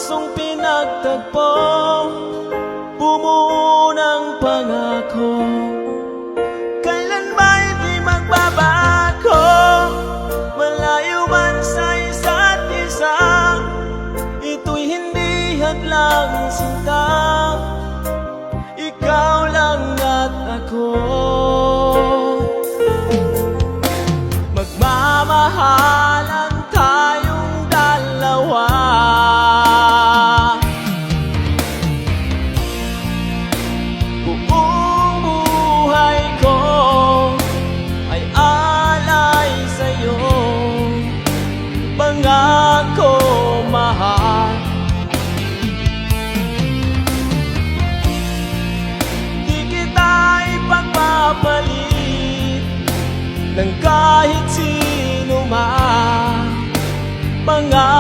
pusong pinagtagpo, bumuo ng pangako, kailan ba'y di magbabago. Malayo man sa isa't isa, ito'y hindi hadlang sinta, ikaw lang at ako. Magmamahalan tayong dalawa, buong buhay ko ay alay sa'yo. Pangako, mahal, di kita ipagpapalit ng kahit sino man. Pangako